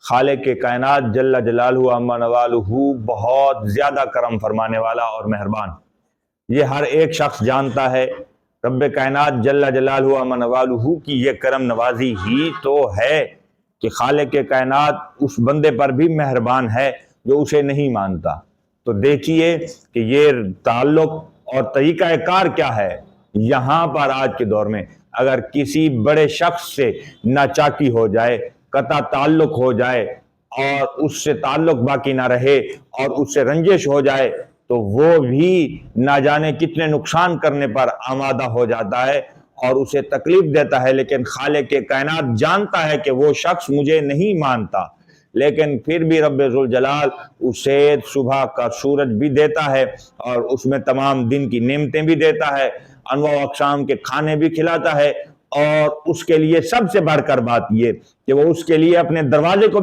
خالق کائنات جل جلالہ عما نوالہ بہت زیادہ کرم فرمانے والا اور مہربان، یہ ہر ایک شخص جانتا ہے۔ رب کائنات جل جلالہ عما نوالہ کی یہ کرم نوازی ہی تو ہے کہ خالق کائنات اس بندے پر بھی مہربان ہے جو اسے نہیں مانتا۔ تو دیکھیے کہ یہ تعلق اور طریقہ کار کیا ہے۔ یہاں پر آج کے دور میں اگر کسی بڑے شخص سے ناچاکی ہو جائے، قطع تعلق ہو جائے اور اس سے تعلق باقی نہ رہے اور اس سے رنجش ہو جائے تو وہ بھی نہ جانے کتنے نقصان کرنے پر آمادہ ہو جاتا ہے اور اسے تکلیف دیتا ہے، لیکن خالق کائنات جانتا ہے کہ وہ شخص مجھے نہیں مانتا، لیکن پھر بھی رب ذوالجلال اسے صبح کا سورج بھی دیتا ہے اور اس میں تمام دن کی نعمتیں بھی دیتا ہے، انواع و اقسام کے کھانے بھی کھلاتا ہے، اور اس کے لیے سب سے بڑھ کر بات یہ کہ وہ اس کے لیے اپنے دروازے کو